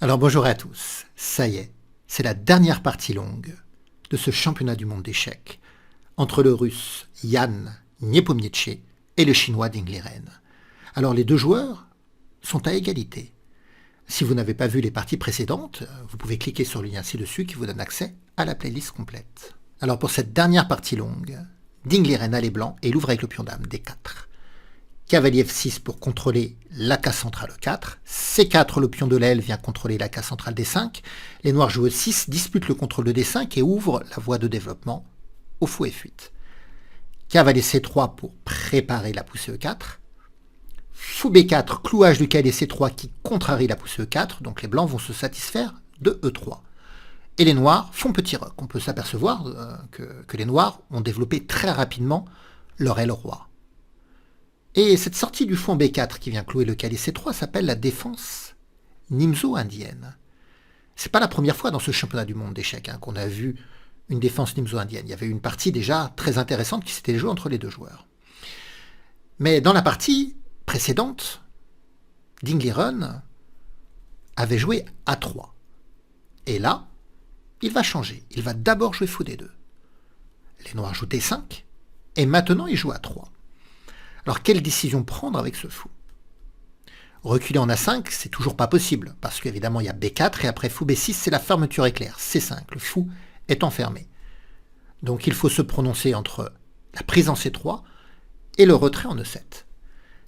Alors bonjour à tous, ça y est, c'est la dernière partie longue de ce championnat du monde d'échecs entre le russe Yan Nepomniachtchi et le chinois Ding Liren. Alors les deux joueurs sont à égalité. Si vous n'avez pas vu les parties précédentes, vous pouvez cliquer sur le lien ci-dessus qui vous donne accès à la playlist complète. Alors pour cette dernière partie longue, Ding Liren a les blancs et il ouvre avec le pion dame D4. Cavalier F6 pour contrôler la case centrale E4. C4, le pion de l'aile vient contrôler la case centrale D5. Les noirs jouent E6, disputent le contrôle de D5 et ouvrent la voie de développement au fou F8. Cavalier C3 pour préparer la poussée E4. Fou B4, clouage du cavalier C3 qui contrarie la poussée E4. Donc les blancs vont se satisfaire de E3. Et les noirs font petit roc. On peut s'apercevoir que les noirs ont développé très rapidement leur aile roi. Et cette sortie du fou en B4 qui vient clouer le cavalier C3 s'appelle la défense nimzo-indienne. C'est pas la première fois dans ce championnat du monde d'échecs qu'on a vu une défense nimzo-indienne. Il y avait eu une partie déjà très intéressante qui s'était jouée entre les deux joueurs. Mais dans la partie précédente, Ding Liren avait joué A3. Et là, il va changer. Il va d'abord jouer fou D2. Les noirs jouent D5. Et maintenant, il joue A3. Alors, quelle décision prendre avec ce fou? Reculer en A5, c'est toujours pas possible, parce qu'évidemment, il y a B4, et après fou B6, c'est la fermeture éclair. C5, le fou est enfermé. Donc, il faut se prononcer entre la prise en C3 et le retrait en E7.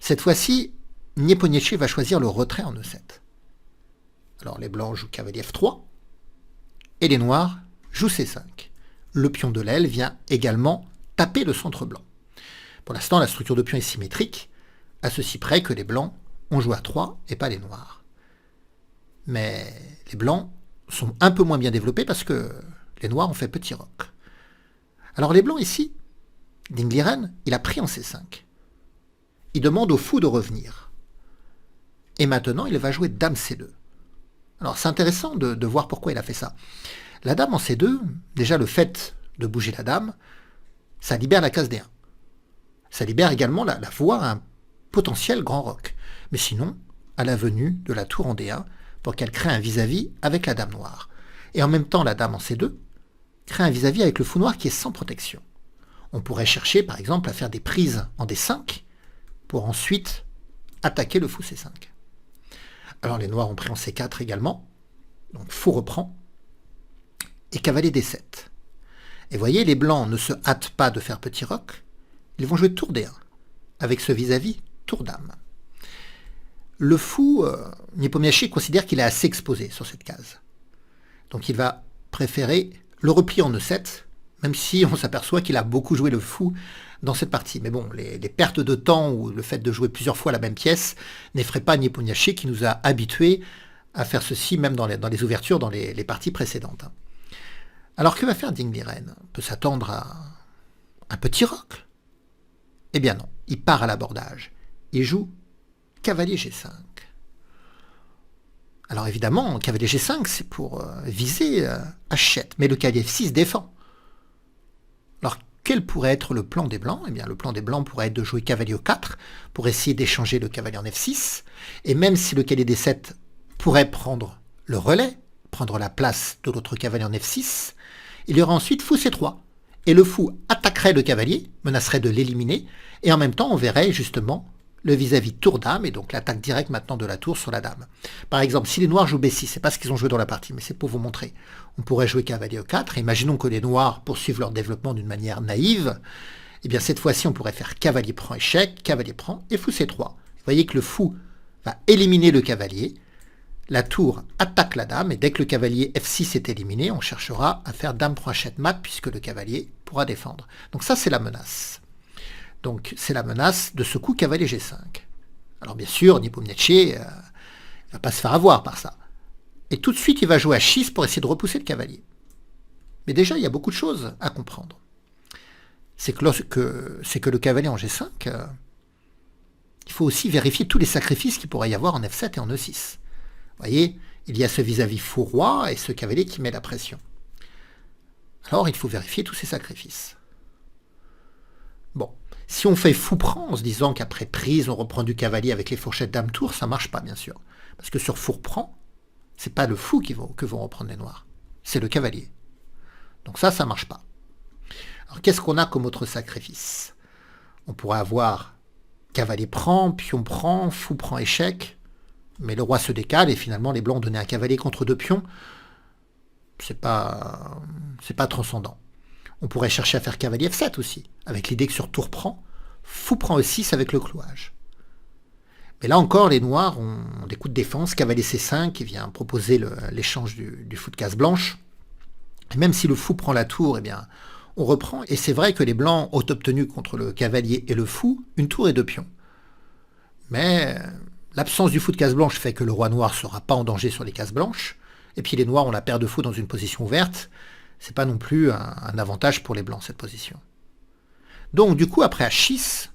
Cette fois-ci, Nepomniachtchi va choisir le retrait en E7. Alors, les blancs jouent cavalier F3, et les noirs jouent C5. Le pion de l'aile vient également taper le centre blanc. Pour l'instant, la structure de pion est symétrique, à ceci près que les blancs ont joué à 3 et pas les noirs. Mais les blancs sont un peu moins bien développés parce que les noirs ont fait petit roc. Alors les blancs ici, Ding Liren, il a pris en C5. Il demande au fou de revenir. Et maintenant, il va jouer dame C2. Alors c'est intéressant de voir pourquoi il a fait ça. La dame en C2, déjà le fait de bouger la dame, ça libère la case D1. Ça libère également la voie à un potentiel grand roc. Mais sinon, à la venue de la tour en D1 pour qu'elle crée un vis-à-vis avec la dame noire. Et en même temps, la dame en C2 crée un vis-à-vis avec le fou noir qui est sans protection. On pourrait chercher, par exemple, à faire des prises en D5 pour ensuite attaquer le fou C5. Alors les noirs ont pris en C4 également. Donc fou reprend. Et cavalier D7. Et voyez, les blancs ne se hâtent pas de faire petit roc. Ils vont jouer tour D1, avec ce vis-à-vis tour dame. Le fou, Nepomniachtchi considère qu'il est assez exposé sur cette case. Donc il va préférer le repli en E7, même si on s'aperçoit qu'il a beaucoup joué le fou dans cette partie. Mais bon, les pertes de temps ou le fait de jouer plusieurs fois la même pièce n'effraie pas Nepomniachtchi qui nous a habitués à faire ceci même dans les ouvertures, dans les parties précédentes. Alors que va faire Ding Liren? On peut s'attendre à un petit roc. Eh bien non, il part à l'abordage. Il joue cavalier G5. Alors évidemment, cavalier G5, c'est pour viser H7, mais le cavalier F6 défend. Alors quel pourrait être le plan des blancs? Eh bien le plan des blancs pourrait être de jouer cavalier E4 pour essayer d'échanger le cavalier en F6, et même si le cavalier D7 pourrait prendre le relais, prendre la place de l'autre cavalier en F6, il y aura ensuite fou C3. Et le fou attaquerait le cavalier, menacerait de l'éliminer, et en même temps on verrait justement le vis-à-vis tour dame, et donc l'attaque directe maintenant de la tour sur la dame. Par exemple, si les noirs jouent B6, c'est pas ce qu'ils ont joué dans la partie, mais c'est pour vous montrer. On pourrait jouer cavalier E4, et imaginons que les noirs poursuivent leur développement d'une manière naïve, et bien cette fois-ci on pourrait faire cavalier prend échec, cavalier prend, et fou C3. Vous voyez que le fou va éliminer le cavalier, la tour attaque la dame, et dès que le cavalier F6 est éliminé, on cherchera à faire dame prend H7 mat, puisque le cavalier pourra défendre. Donc ça, c'est la menace. Donc c'est la menace de ce coup cavalier G5. Alors bien sûr, Nepomniachtchi ne va pas se faire avoir par ça. Et tout de suite, il va jouer H6 pour essayer de repousser le cavalier. Mais déjà, il y a beaucoup de choses à comprendre. C'est que le cavalier en G5, il faut aussi vérifier tous les sacrifices qu'il pourrait y avoir en F7 et en E6. Vous voyez, il y a ce vis-à-vis fou-roi et ce cavalier qui met la pression. Alors, il faut vérifier tous ces sacrifices. Bon, si on fait fou-prend en se disant qu'après prise, on reprend du cavalier avec les fourchettes dame-tour, ça ne marche pas, bien sûr. Parce que sur fou-prend, C'est pas le fou que vont reprendre les noirs, c'est le cavalier. Donc ça marche pas. Alors qu'est-ce qu'on a comme autre sacrifice? On pourrait avoir cavalier prend, pion prend, fou prend échec, mais le roi se décale et finalement les blancs ont donné un cavalier contre 2 pions. C'est pas transcendant. On pourrait chercher à faire cavalier F7 aussi, avec l'idée que sur tour prend, fou prend E6 avec le clouage. Mais là encore, les noirs ont des coups de défense, cavalier C5 qui vient proposer l'échange du fou de case blanche. Et même si le fou prend la tour, eh bien, on reprend. Et c'est vrai que les blancs ont obtenu contre le cavalier et le fou une tour et 2 pions. Mais l'absence du fou de case blanche fait que le roi noir ne sera pas en danger sur les cases blanches. Et puis les noirs ont la paire de fous dans une position ouverte. C'est pas non plus un avantage pour les blancs, cette position. Donc du coup, après H6,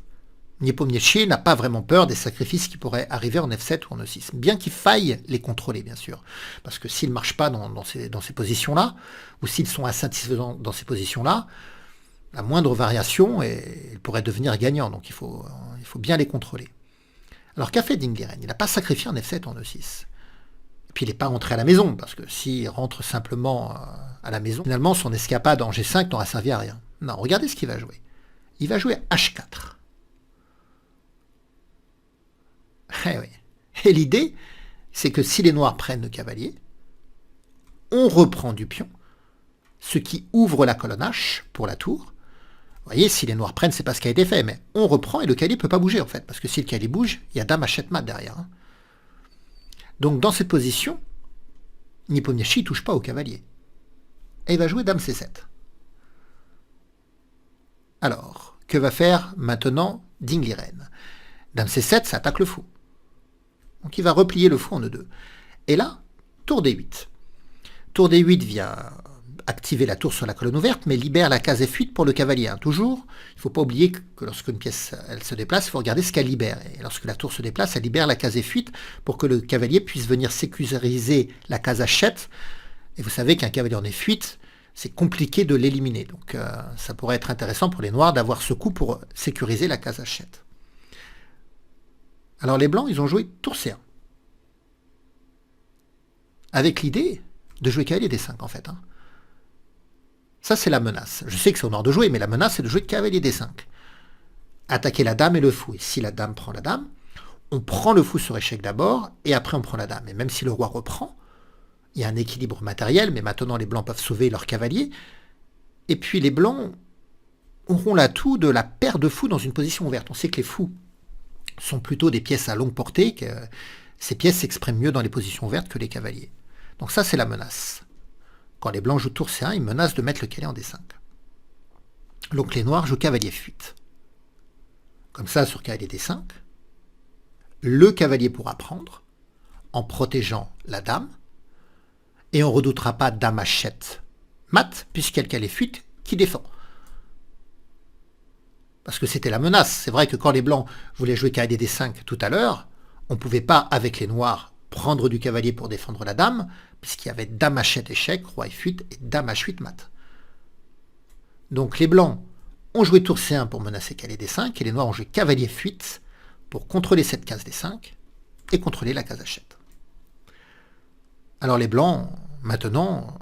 Niepomniachtchi n'a pas vraiment peur des sacrifices qui pourraient arriver en F7 ou en E6, bien qu'il faille les contrôler, bien sûr. Parce que s'ils ne marchent pas dans ces positions-là, ou s'ils sont insatisfaisants dans ces positions-là, la moindre variation, ils pourraient devenir gagnants. Donc il faut bien les contrôler. Alors qu'a fait Dingliren? Il n'a pas sacrifié en F7 ou en E6. Et puis il n'est pas rentré à la maison, parce que s'il rentre simplement à la maison, finalement son escapade en G5 n'aura servi à rien. Non, regardez ce qu'il va jouer. Il va jouer H4. Eh oui. Et l'idée, c'est que si les noirs prennent le cavalier, on reprend du pion, ce qui ouvre la colonne H pour la tour. Vous voyez, si les noirs prennent, c'est pas ce qui a été fait, mais on reprend et le cavalier ne peut pas bouger en fait, parce que si le cavalier bouge, il y a dame achète mat derrière. Donc dans cette position, Niepomniachtchi ne touche pas au cavalier. Et il va jouer dame C7. Alors, que va faire maintenant Dingliren? Dame C7, ça attaque le fou. Donc il va replier le fou en E2. Et là, tour D8. Tour D8 vient activer la tour sur la colonne ouverte, mais libère la case F8 pour le cavalier. Toujours, il ne faut pas oublier que lorsqu'une pièce elle se déplace, il faut regarder ce qu'elle libère. Et lorsque la tour se déplace, elle libère la case F8 pour que le cavalier puisse venir sécuriser la case H7. Et vous savez qu'un cavalier en F8, c'est compliqué de l'éliminer. Donc ça pourrait être intéressant pour les noirs d'avoir ce coup pour sécuriser la case H7. Alors les blancs, ils ont joué tour C1. Avec l'idée de jouer cavalier D5 en fait. Ça c'est la menace. Je sais que c'est au noir de jouer, mais la menace c'est de jouer cavalier D5. Attaquer la dame et le fou. Et si la dame prend la dame, on prend le fou sur échec d'abord, et après on prend la dame. Et même si le roi reprend, il y a un équilibre matériel, mais maintenant les blancs peuvent sauver leur cavalier. Et puis les blancs auront l'atout de la paire de fous dans une position ouverte. On sait que les fous sont plutôt des pièces à longue portée, que ces pièces s'expriment mieux dans les positions ouvertes que les cavaliers. Donc ça, c'est la menace. Quand les blancs jouent tour C1, ils menacent de mettre le cavalier en D5. Donc les noirs jouent cavalier F8. Comme ça, sur cavalier D5, le cavalier pourra prendre, en protégeant la dame, et on ne redoutera pas dame achète mat, puisqu'il y a le cavalier F8 qui défend. Parce que c'était la menace. C'est vrai que quand les blancs voulaient jouer cavalier D5 tout à l'heure, on ne pouvait pas, avec les noirs, prendre du cavalier pour défendre la dame, puisqu'il y avait dame H7 échec, roi F8 et dame H8 mat. Donc les blancs ont joué tour C1 pour menacer cavalier D5, et les noirs ont joué cavalier F8 pour contrôler cette case D5 et contrôler la case H7. Alors les blancs, maintenant,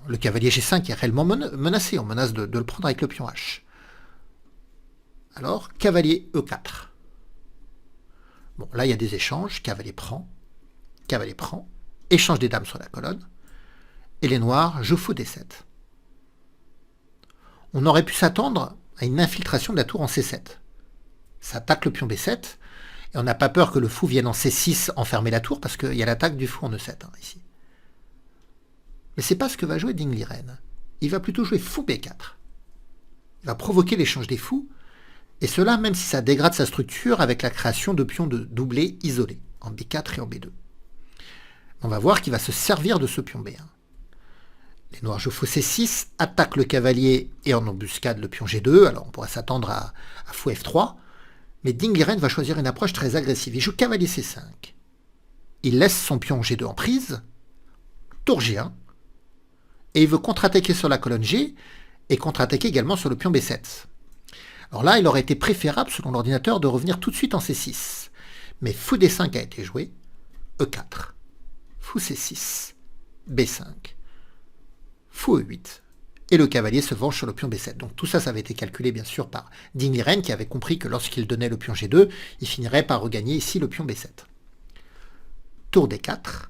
le cavalier G5 est réellement menacé, on menace de le prendre avec le pion H. Alors, cavalier E4. Bon, là, il y a des échanges. Cavalier prend, échange des dames sur la colonne. Et les noirs jouent fou D7. On aurait pu s'attendre à une infiltration de la tour en C7. Ça attaque le pion B7. Et on n'a pas peur que le fou vienne en C6 enfermer la tour, parce qu'il y a l'attaque du fou en E7 ici. Mais c'est pas ce que va jouer Dingliren. Il va plutôt jouer fou B4. Il va provoquer l'échange des fous. Et cela même si ça dégrade sa structure avec la création de pions de doublés isolés, en B4 et en B2. On va voir qu'il va se servir de ce pion B1. Les noirs jouent fou C6, attaquent le cavalier et en embuscade le pion G2, alors on pourrait s'attendre à fou F3, mais Dingliren va choisir une approche très agressive. Il joue cavalier C5. Il laisse son pion G2 en prise, tour G1, et il veut contre-attaquer sur la colonne G, et contre-attaquer également sur le pion B7. Alors là, il aurait été préférable, selon l'ordinateur, de revenir tout de suite en C6. Mais fou D5 a été joué, E4. fou C6, B5, fou E8. Et le cavalier se venge sur le pion B7. Donc tout ça, ça avait été calculé bien sûr par Ding Liren qui avait compris que lorsqu'il donnait le pion G2, il finirait par regagner ici le pion B7. Tour D4.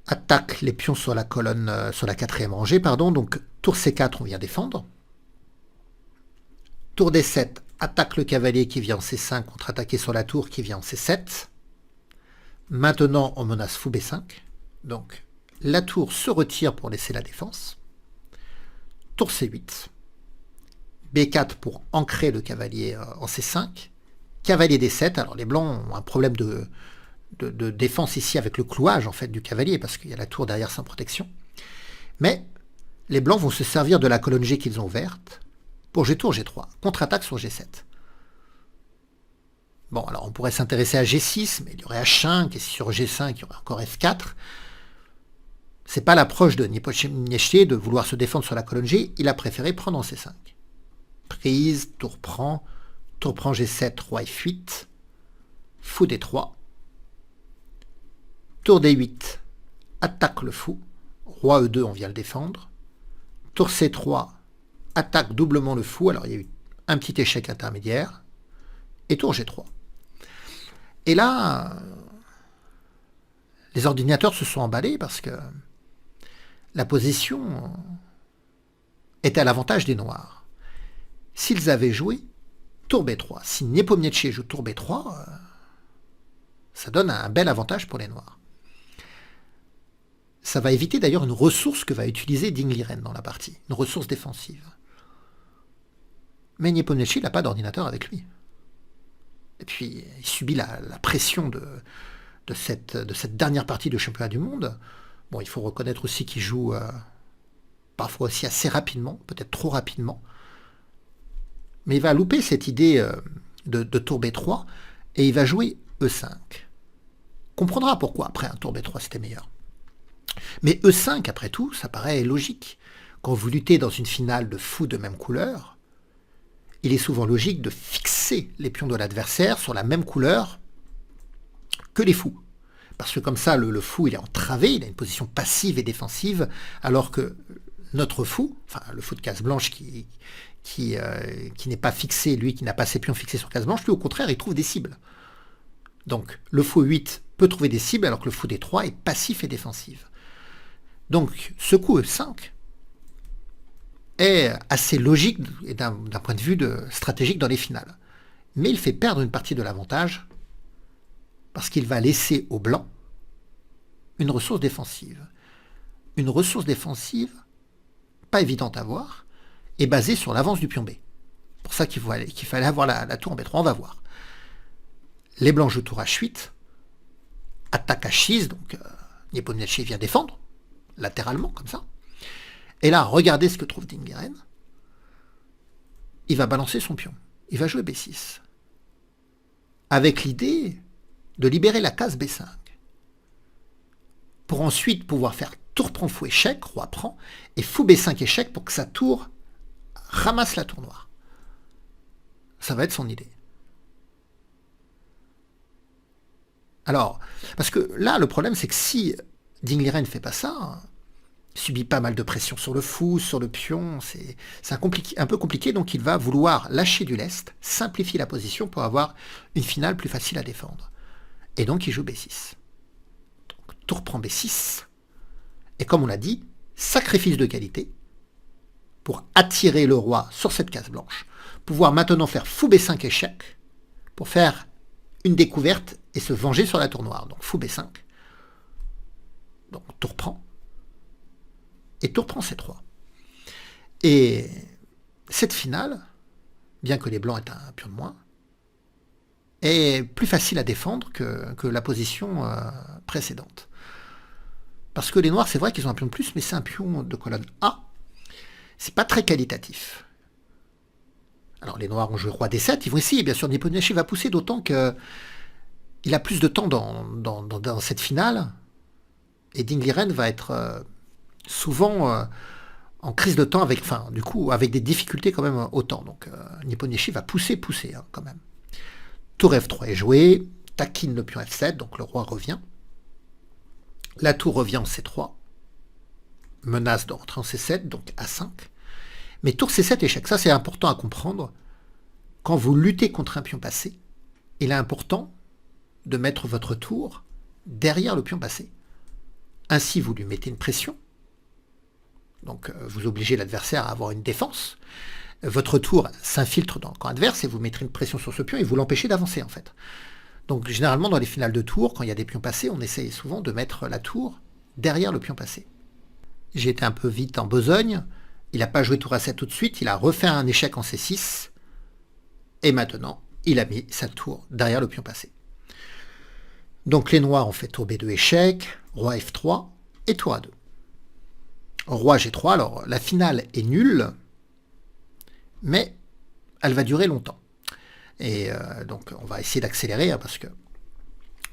Attaque les pions sur la colonne, sur la quatrième rangée, pardon. Donc tour C4, on vient défendre. Tour D7, attaque le cavalier qui vient en C5, contre-attaquer sur la tour qui vient en C7. Maintenant, on menace fou B5. Donc la tour se retire pour laisser la défense. Tour C8, B4 pour ancrer le cavalier en C5, cavalier D7, alors les blancs ont un problème de défense ici avec le clouage en fait du cavalier, parce qu'il y a la tour derrière sans protection, mais les blancs vont se servir de la colonne G qu'ils ont ouverte pour G tour G3, contre-attaque sur G7. Bon, alors on pourrait s'intéresser à G6, mais il y aurait H5, et sur G5, il y aurait encore F4. C'est pas l'approche de Nepomniachtchi de vouloir se défendre sur la colonne G, il a préféré prendre en C5. Prise, tour prend G7, roi F8, fou D3, tour D8, attaque le fou, roi E2, on vient le défendre, tour C3, attaque doublement le fou, alors il y a eu un petit échec intermédiaire, et tour G3. Et là, les ordinateurs se sont emballés parce que la position était à l'avantage des noirs. S'ils avaient joué tour B3, si Nepomniachtchi joue tour B3, ça donne un bel avantage pour les noirs. Ça va éviter d'ailleurs une ressource que va utiliser Ding Liren dans la partie, une ressource défensive. Mais Nepomniachtchi n'a pas d'ordinateur avec lui. Et puis, il subit la pression de cette dernière partie de championnat du monde. Bon, il faut reconnaître aussi qu'il joue parfois aussi assez rapidement, peut-être trop rapidement. Mais il va louper cette idée de tour B3 et il va jouer E5. On comprendra pourquoi après un tour B3 c'était meilleur. Mais E5, après tout, ça paraît logique. Quand vous luttez dans une finale de fous de même couleur, il est souvent logique de fixer les pions de l'adversaire sur la même couleur que les fous. Parce que comme ça, le fou, il est entravé, il a une position passive et défensive, alors que notre fou, enfin le fou de case blanche qui n'est pas fixé, lui qui n'a pas ses pions fixés sur case blanche, lui au contraire, il trouve des cibles. Donc le fou 8 peut trouver des cibles, alors que le fou D3 est passif et défensif. Donc ce coup E5 est assez logique d'un point de vue stratégique dans les finales. Mais il fait perdre une partie de l'avantage parce qu'il va laisser aux blancs une ressource défensive. Une ressource défensive pas évidente à voir et basée sur l'avance du pion B. C'est pour ça qu'il fallait avoir la tour en B3, on va voir. Les blancs jouent tour H8, attaque H6, donc Nepomniachtchi vient défendre, latéralement, comme ça. Et là, regardez ce que trouve Ding Liren. Il va balancer son pion. Il va jouer B6. Avec l'idée de libérer la case B5. Pour ensuite pouvoir faire tour prend fou échec, roi prend, et fou B5 échec pour que sa tour ramasse la tour noire. Ça va être son idée. Alors, parce que là, le problème, c'est que si Ding Liren ne fait pas ça, il subit pas mal de pression sur le fou, sur le pion, c'est un peu compliqué, donc il va vouloir lâcher du lest, simplifier la position pour avoir une finale plus facile à défendre. Et donc il joue B6. Donc, tour prend B6, et comme on l'a dit, sacrifice de qualité, pour attirer le roi sur cette case blanche, pouvoir maintenant faire fou B5 échec, pour faire une découverte et se venger sur la tour noire. Donc fou B5, donc tour prend, et tour prend C3. Et cette finale, bien que les blancs aient un pion de moins, est plus facile à défendre que la position précédente. Parce que les noirs, c'est vrai qu'ils ont un pion de plus, mais c'est un pion de colonne A. C'est pas très qualitatif. Alors les noirs ont joué roi D7, ils vont essayer, bien sûr, Nepomniachtchi va pousser, d'autant qu'il a plus de temps dans cette finale, et Ding Liren va être souvent en crise de temps, avec des difficultés quand même au temps. Donc Nepomniachtchi va pousser hein, quand même. Tour F3 est joué, taquine le pion F7, donc le roi revient. La tour revient en C3, menace de rentrer en C7, donc A5. Mais tour C7 échec, ça c'est important à comprendre. Quand vous luttez contre un pion passé, il est important de mettre votre tour derrière le pion passé. Ainsi, vous lui mettez une pression. Donc, vous obligez l'adversaire à avoir une défense. Votre tour s'infiltre dans le camp adverse et vous mettrez une pression sur ce pion et vous l'empêchez d'avancer, en fait. Donc, généralement, dans les finales de tour, quand il y a des pions passés, on essaye souvent de mettre la tour derrière le pion passé. J'ai été un peu vite en besogne. Il n'a pas joué tour A7 tout de suite. Il a refait un échec en C6. Et maintenant, il a mis sa tour derrière le pion passé. Donc les noirs ont fait tour B2 échec, roi F3 et tour A2. Roi G3, alors la finale est nulle, mais elle va durer longtemps. Et donc on va essayer d'accélérer, parce que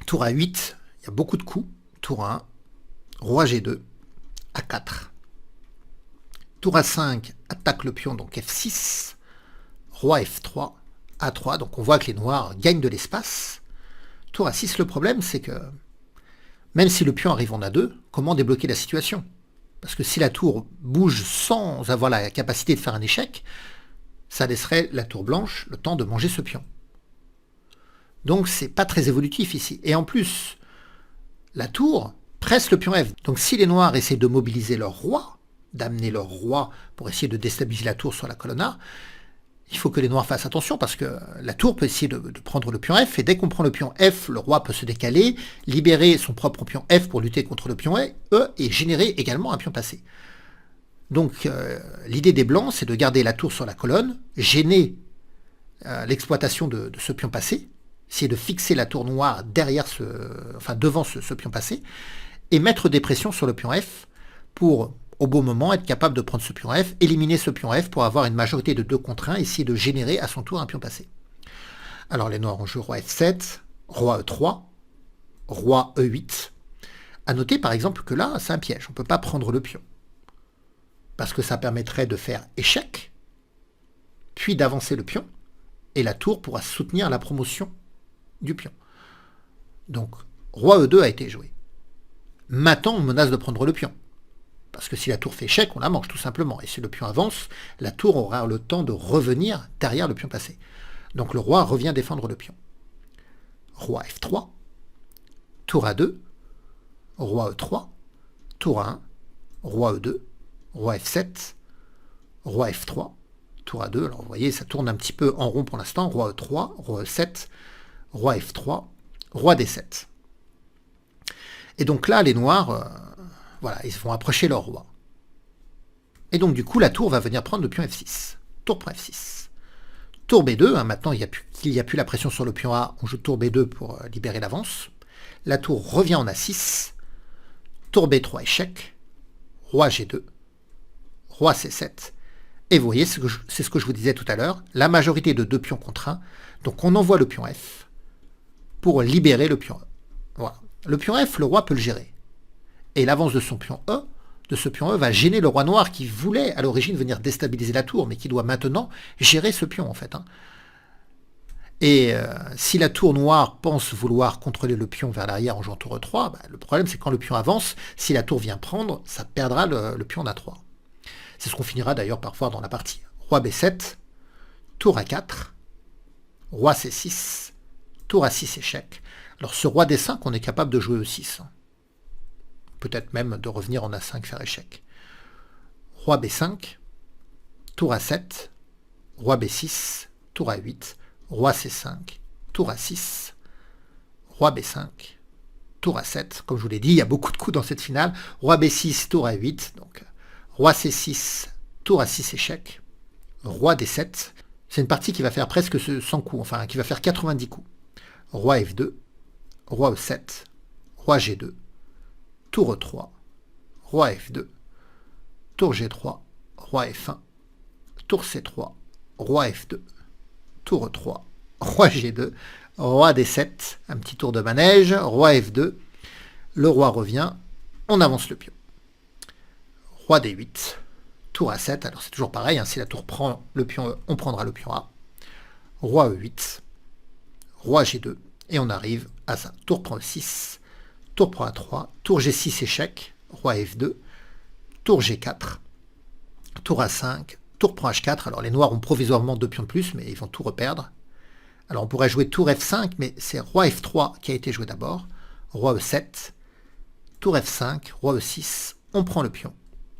tour A8, il y a beaucoup de coups. Tour A1, roi G2, A4. Tour A5, attaque le pion, donc F6, roi F3, A3. Donc on voit que les noirs gagnent de l'espace. Tour A6, le problème, c'est que même si le pion arrive en A2, comment débloquer la situation? Parce que si la tour bouge sans avoir la capacité de faire un échec, ça laisserait la tour blanche le temps de manger ce pion. Donc c'est pas très évolutif ici. Et en plus, la tour presse le pion F. Donc si les noirs essaient de mobiliser leur roi, d'amener leur roi pour essayer de déstabiliser la tour sur la colonne A, il faut que les noirs fassent attention, parce que la tour peut essayer de prendre le pion F, et dès qu'on prend le pion F, le roi peut se décaler, libérer son propre pion F pour lutter contre le pion E, et générer également un pion passé. Donc l'idée des blancs, c'est de garder la tour sur la colonne, gêner l'exploitation de ce pion passé, essayer de fixer la tour noire derrière devant ce pion passé, et mettre des pressions sur le pion F pour, au beau moment, être capable de prendre ce pion F, éliminer ce pion F pour avoir une majorité de 2 contre 1, essayer de générer à son tour un pion passé. Alors les noirs ont joué roi F7, roi E3, roi E8. A noter par exemple que là, c'est un piège, on ne peut pas prendre le pion. Parce que ça permettrait de faire échec, puis d'avancer le pion, et la tour pourra soutenir la promotion du pion. Donc, roi E2 a été joué. Maintenant, on menace de prendre le pion. Parce que si la tour fait échec, on la mange tout simplement. Et si le pion avance, la tour aura le temps de revenir derrière le pion passé. Donc le roi revient défendre le pion. Roi F3, tour A2, roi E3, tour A1, roi E2, roi F7, roi F3, tour A2. Alors vous voyez, ça tourne un petit peu en rond pour l'instant. Roi E3, roi E7, roi F3, roi D7. Et donc là, les noirs... voilà, ils vont approcher leur roi. Et donc du coup, la tour va venir prendre le pion F6. Tour pour F6. Tour B2, maintenant qu'il n'y a plus la pression sur le pion A, on joue tour B2 pour libérer l'avance. La tour revient en A6. Tour B3 échec. Roi G2. Roi C7. Et vous voyez, c'est ce que je vous disais tout à l'heure, la majorité de 2 pions contre 1. Donc on envoie le pion F pour libérer le pion E. Voilà. Le pion F, le roi peut le gérer. Et l'avance de son pion E, va gêner le roi noir qui voulait à l'origine venir déstabiliser la tour, mais qui doit maintenant gérer ce pion en fait. Et si la tour noire pense vouloir contrôler le pion vers l'arrière en jouant tour E3, le problème c'est que quand le pion avance, si la tour vient prendre, ça perdra le pion en A3. C'est ce qu'on finira d'ailleurs parfois dans la partie. Roi B7, tour A4, roi C6, tour A6 échec. Alors ce roi D5, on est capable de jouer E6. Peut-être même de revenir en A5 faire échec. Roi B5, tour A7, roi B6, tour A8, roi C5, tour A6, roi B5, tour A7. Comme je vous l'ai dit, il y a beaucoup de coups dans cette finale. Roi B6, tour A8, donc roi C6, tour A6 échec, roi D7. C'est une partie qui va faire presque 100 coups, enfin qui va faire 90 coups. Roi F2, roi E7, roi G2, tour E3, roi F2, tour G3, roi F1, tour C3, roi F2, tour E3, roi G2, roi D7, un petit tour de manège, roi F2, le roi revient, on avance le pion. Roi D8, tour A7, alors c'est toujours pareil, si la tour prend le pion E, on prendra le pion A. Roi E8, roi G2, et on arrive à ça. Tour prend E6, tour proie A3, tour G6 échec, roi F2, tour G4, tour A5, tour proie H4. Alors les noirs ont provisoirement 2 pions de plus, mais ils vont tout reperdre. Alors on pourrait jouer tour F5, mais c'est roi F3 qui a été joué d'abord, roi E7, tour F5, roi E6, on prend le pion.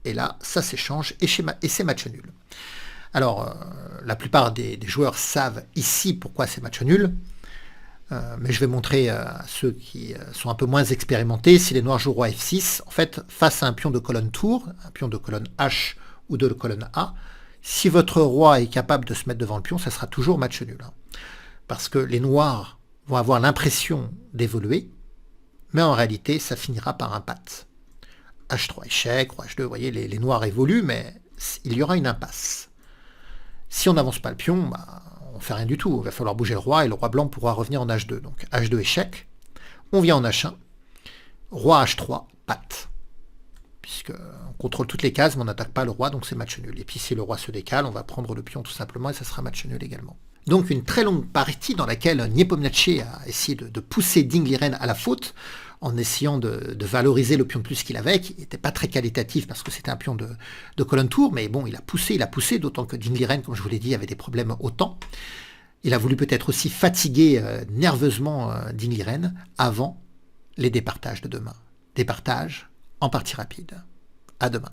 Et là, ça s'échange et c'est match nul. Alors, la plupart des joueurs savent ici pourquoi c'est match nul, mais je vais montrer à ceux qui sont un peu moins expérimentés, si les noirs jouent roi F6, en fait, face à un pion de colonne tour, un pion de colonne H ou de colonne A, si votre roi est capable de se mettre devant le pion, ça sera toujours match nul. Parce que les noirs vont avoir l'impression d'évoluer, mais en réalité, ça finira par un pat. H3 échec, roi H2, vous voyez, les noirs évoluent, mais il y aura une impasse. Si on n'avance pas le pion, on ne fait rien du tout. Il va falloir bouger le roi et le roi blanc pourra revenir en H2. Donc H2 échec, on vient en H1, roi H3, pat. Puisqu'on contrôle toutes les cases, mais on n'attaque pas le roi, donc c'est match nul. Et puis si le roi se décale, on va prendre le pion tout simplement et ça sera match nul également. Donc une très longue partie dans laquelle Nepomniachtchi a essayé de pousser Ding Liren à la faute, en essayant de valoriser le pion de plus qu'il avait, qui n'était pas très qualitatif parce que c'était un pion de colonne tour, mais bon, il a poussé, d'autant que Ding Liren, comme je vous l'ai dit, avait des problèmes au temps. Il a voulu peut-être aussi fatiguer nerveusement Ding Liren avant les départages de demain. Départage en partie rapide. À demain.